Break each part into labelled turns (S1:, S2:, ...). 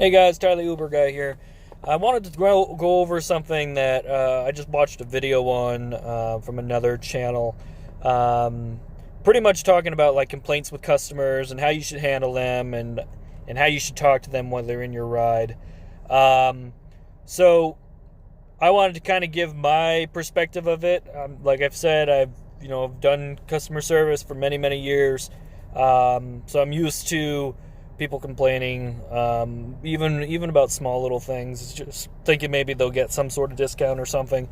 S1: Hey guys, Tyler Uber guy here. I wanted to go over something that I just watched a video on from another channel. Um, Pretty much talking about like complaints with customers and how you should handle them and how you should talk to them when they're in your ride. Um, so I wanted to kind of give my perspective of it. Like I've said, I've done customer service for many years, so I'm used to people complaining, even about small little things. It's just thinking maybe they'll get some sort of discount or something.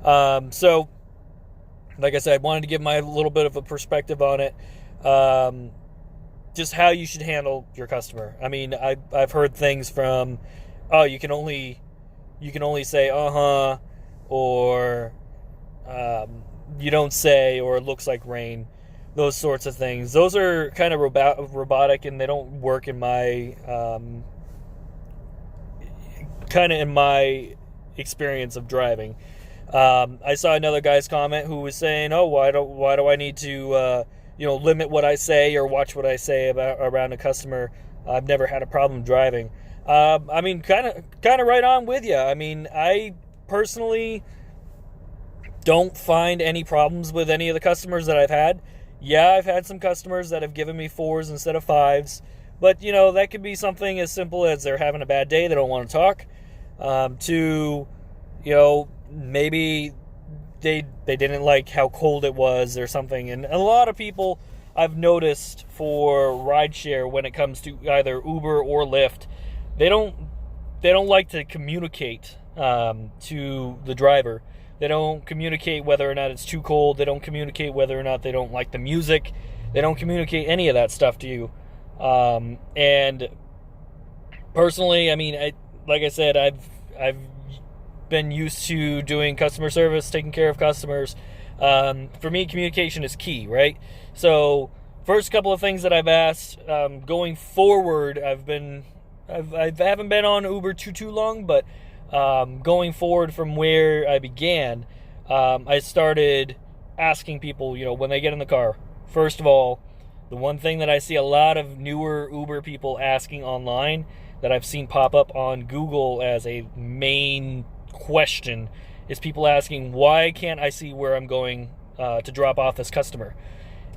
S1: So, like I said, I wanted to give my little bit of a perspective on it. Just how you should handle your customer. I mean, I've heard things from, oh, you can only say or you don't say, or it looks like rain, those sorts of things. Those are kind of robotic, and they don't work in my experience of driving. I saw another guy's comment who was saying, "Oh, why do I need to limit what I say or watch what I say around a customer? I've never had a problem driving." I mean, kind of right on with you. I mean, I personally don't find any problems with any of the customers that I've had. Yeah, I've had some customers that have given me fours instead of fives, but that could be something as simple as they're having a bad day, they don't want to talk, to maybe they didn't like how cold it was or something. And a lot of people I've noticed for rideshare, when it comes to either Uber or Lyft, they don't like to communicate to the driver. They don't communicate whether or not it's too cold. They don't communicate whether or not they don't like the music. They don't communicate any of that stuff to you. And personally, I mean, like I said, I've been used to doing customer service, taking care of customers. For me, communication is key, right? So, first couple of things that I've asked, going forward, I haven't been on Uber too long, but going forward from where I began, I started asking people, when they get in the car. First of all, the one thing that I see a lot of newer Uber people asking online, that I've seen pop up on Google as a main question, is people asking, why can't I see where I'm going to drop off this customer?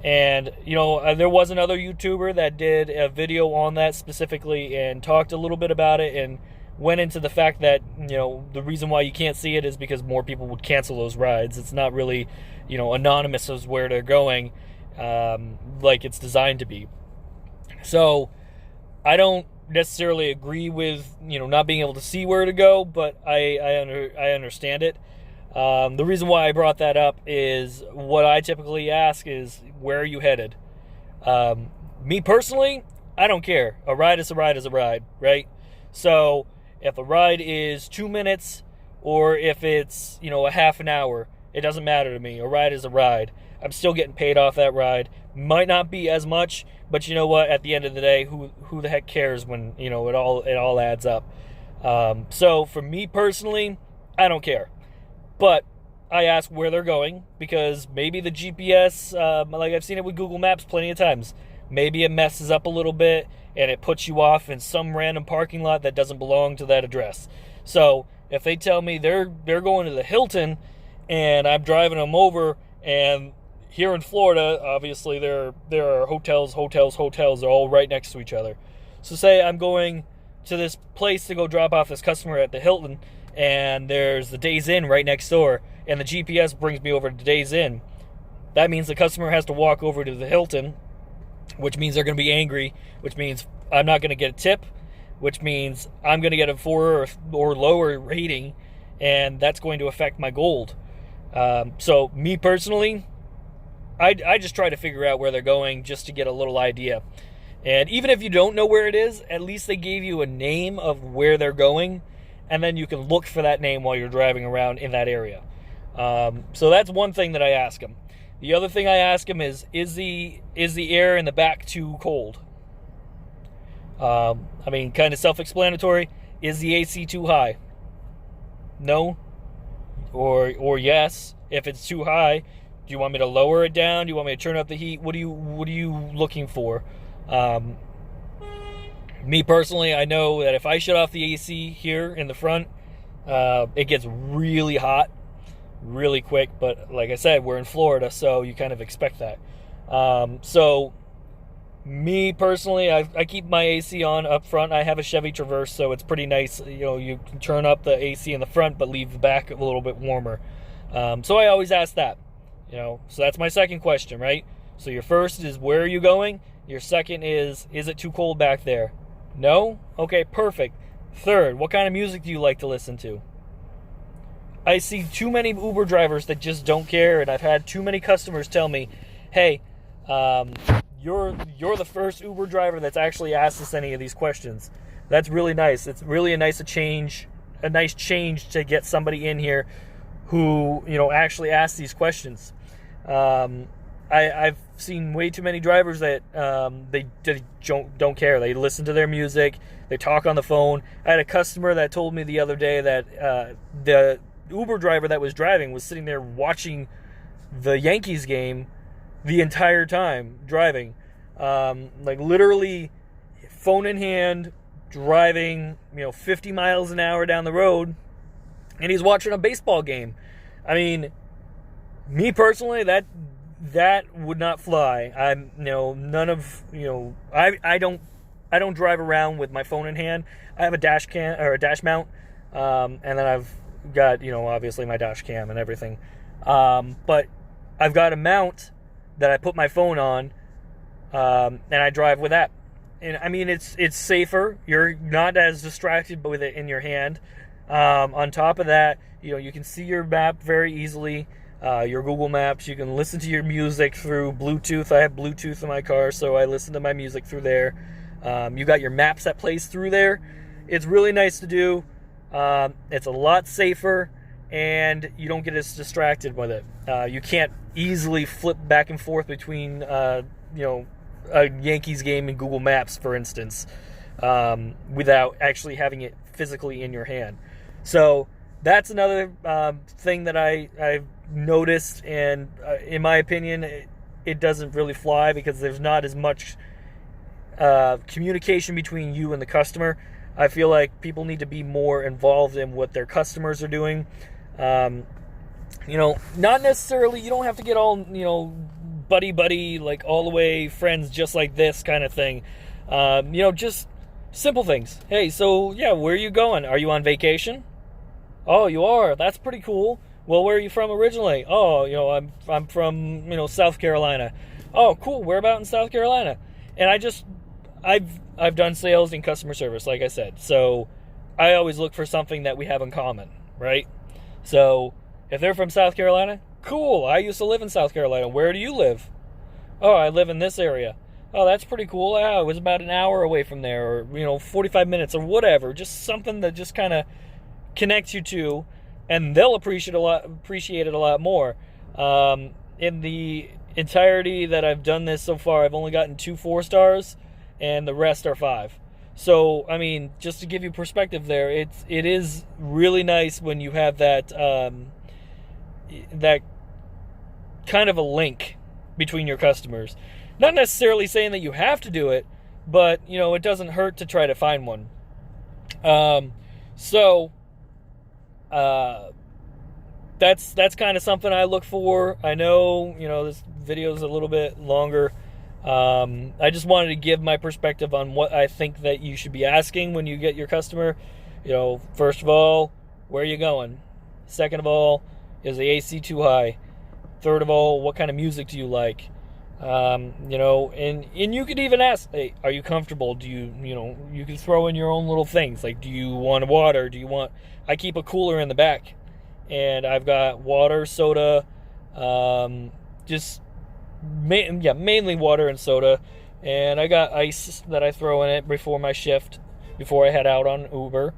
S1: And there was another YouTuber that did a video on that specifically and talked a little bit about it, and went into the fact that the reason why you can't see it is because more people would cancel those rides. It's not really anonymous as where they're going, like it's designed to be. So I don't necessarily agree with not being able to see where to go, but I understand it. The reason why I brought that up is what I typically ask is, where are you headed? Me personally, I don't care. A ride is a ride is a ride, right? So if a ride is 2 minutes or if it's a half an hour, it doesn't matter to me. A ride is a ride. I'm still getting paid off that ride. Might not be as much, but you know what? At the end of the day, who the heck cares when it all adds up? So for me personally, I don't care. But I ask where they're going, because maybe the GPS, like I've seen it with Google Maps plenty of times, maybe it messes up a little bit and it puts you off in some random parking lot that doesn't belong to that address. So if they tell me they're going to the Hilton and I'm driving them over, and here in Florida, obviously there are hotels, they're all right next to each other. So say I'm going to this place to go drop off this customer at the Hilton, and there's the Days Inn right next door, and the GPS brings me over to Days Inn. That means the customer has to walk over to the Hilton, which means they're going to be angry, which means I'm not going to get a tip, which means I'm going to get a 4 or lower rating, and that's going to affect my gold. So me personally, I just try to figure out where they're going just to get a little idea. And even if you don't know where it is, at least they gave you a name of where they're going, and then you can look for that name while you're driving around in that area. So that's one thing that I ask them. The other thing I ask them is the air in the back too cold? I mean, kind of self-explanatory. Is the AC too high? No? Or yes? If it's too high, do you want me to lower it down? Do you want me to turn up the heat? What are you looking for? Me personally, I know that if I shut off the AC here in the front, it gets really hot really quick. But like I said, we're in Florida, so you kind of expect that. So me personally, I keep my AC on up front. I have a Chevy Traverse, so it's pretty nice. You can turn up the AC in the front, but leave the back a little bit warmer. So I always ask that. So that's my second question, right? So your first is, where are you going? Your second is it too cold back there? No? Okay, perfect. Third, what kind of music do you like to listen to? I see too many Uber drivers that just don't care, and I've had too many customers tell me, hey, you're the first Uber driver that's actually asked us any of these questions. That's really nice. It's really a nice change to get somebody in here who, actually asks these questions. I've seen way too many drivers that they don't care. They listen to their music. They talk on the phone. I had a customer that told me the other day that the Uber driver that was driving was sitting there watching the Yankees game the entire time driving. Like literally phone in hand, driving 50 miles an hour down the road, and he's watching a baseball game. I mean, me personally, that would not fly. I'm none of I don't drive around with my phone in hand. I have a dash mount, and then I've got obviously my dash cam and everything. But I've got a mount that I put my phone on, and I drive with that. And I mean, it's safer. You're not as distracted with it in your hand. On top of that, you can see your map very easily. Your Google Maps. You can listen to your music through Bluetooth. I have Bluetooth in my car, so I listen to my music through there. You got your maps that plays through there. It's really nice to do. It's a lot safer, and you don't get as distracted with it. You can't easily flip back and forth between, a Yankees game and Google Maps, for instance, without actually having it physically in your hand. So that's another thing that I've noticed, and in my opinion, it doesn't really fly because there's not as much communication between you and the customer. I feel like people need to be more involved in what their customers are doing. Not necessarily, you don't have to get all, buddy, like all the way friends just like this kind of thing. Just simple things. Hey, so yeah, where are you going? Are you on vacation? Oh, you are? That's pretty cool. Well, where are you from originally? Oh, I'm from, South Carolina. Oh, cool. Where about in South Carolina? And I've done sales and customer service, like I said. So I always look for something that we have in common, right? So if they're from South Carolina, cool. I used to live in South Carolina. Where do you live? Oh, I live in this area. Oh, that's pretty cool. I was about an hour away from there, or 45 minutes or whatever. Just something that just kind of connects you to, and they'll appreciate it a lot more. In the entirety that I've done this so far, I've only gotten 2 4-stars, and the rest are 5. So, I mean, just to give you perspective there, it is really nice when you have that that kind of a link between your customers. Not necessarily saying that you have to do it, but, it doesn't hurt to try to find one. That's kind of something I look for. I know, this video is a little bit longer. I just wanted to give my perspective on what I think that you should be asking when you get your customer. First of all, where are you going? Second of all, is the AC too high? Third of all, what kind of music do you like? And you could even ask, hey, are you comfortable? Do you, you can throw in your own little things. Like, do you want water? I keep a cooler in the back, and I've got water, soda, mainly water and soda, and I got ice that I throw in it before my shift, before I head out on Uber,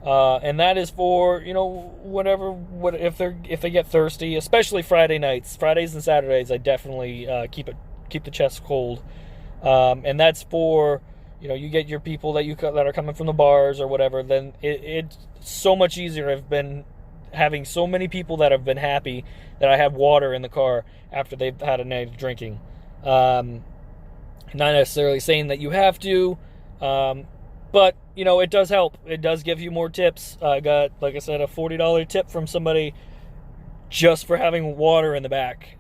S1: and that is for if they get thirsty, especially Fridays and Saturdays. I definitely keep the chest cold, and that's for you get your people that are coming from the bars or whatever. Then it's so much easier. I've been having so many people that have been happy that I have water in the car after they've had a night of drinking. Not necessarily saying that you have to. But, it does help. It does give you more tips. I got, like I said, a $40 tip from somebody just for having water in the back.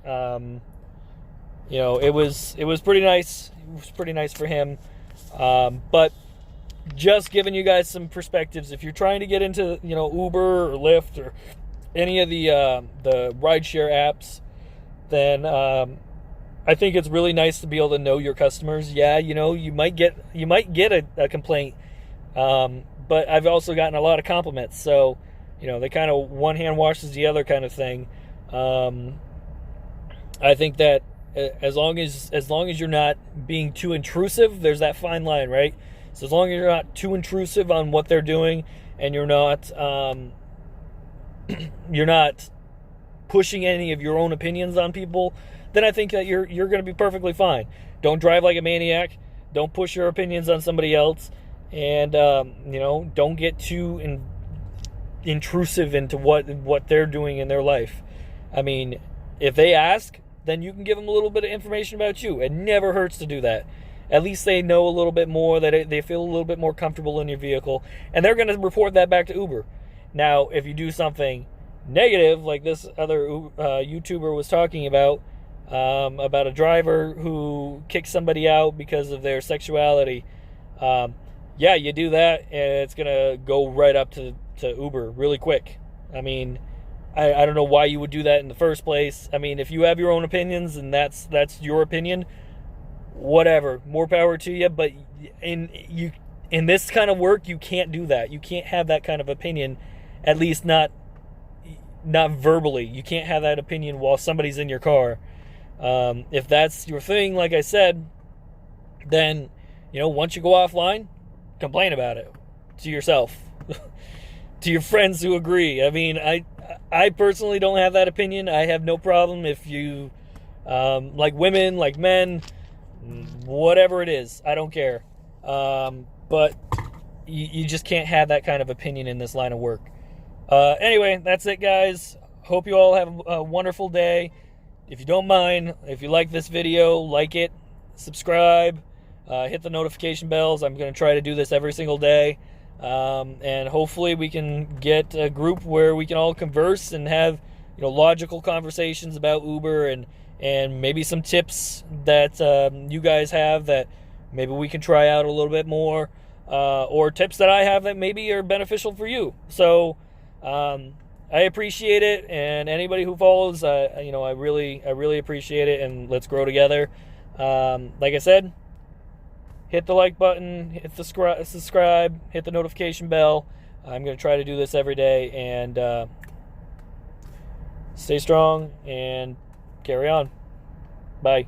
S1: It was pretty nice. It was pretty nice for him. But just giving you guys some perspectives. If you're trying to get into, Uber or Lyft or any of the rideshare apps, then I think it's really nice to be able to know your customers. Yeah, you might get a complaint, but I've also gotten a lot of compliments. So, they kind of one hand washes the other kind of thing. I think that as long as you're not being too intrusive, there's that fine line, right? So as long as you're not too intrusive on what they're doing, and you're not pushing any of your own opinions on people, then I think that you're going to be perfectly fine. Don't drive like a maniac. Don't push your opinions on somebody else, and don't get too intrusive into what they're doing in their life. I mean, if they ask, then you can give them a little bit of information about you. It never hurts to do that. At least they know a little bit more, that they feel a little bit more comfortable in your vehicle, and they're going to report that back to Uber. Now, if you do something negative, like this other YouTuber was talking about a driver who kicked somebody out because of their sexuality, yeah, you do that, and it's going to go right up to Uber really quick. I mean, I don't know why you would do that in the first place. I mean, if you have your own opinions and that's your opinion, whatever, more power to you. But in this kind of work, you can't do that. You can't have that kind of opinion, at least not verbally. You can't have that opinion while somebody's in your car. If that's your thing, like I said, then once you go offline, complain about it to yourself, to your friends who agree. I mean, I personally don't have that opinion. I have no problem if you like women, like men, whatever it is. I don't care. But you just can't have that kind of opinion in this line of work. Anyway, that's it, guys. Hope you all have a wonderful day. If you don't mind, if you like this video, like it, subscribe, hit the notification bells. I'm going to try to do this every single day. And hopefully we can get a group where we can all converse and have, logical conversations about Uber and maybe some tips that you guys have that maybe we can try out a little bit more, or tips that I have that maybe are beneficial for you. So I appreciate it, and anybody who follows, I really appreciate it, and let's grow together. Like I said, hit the like button, hit the subscribe, hit the notification bell. I'm going to try to do this every day, and stay strong and carry on. Bye.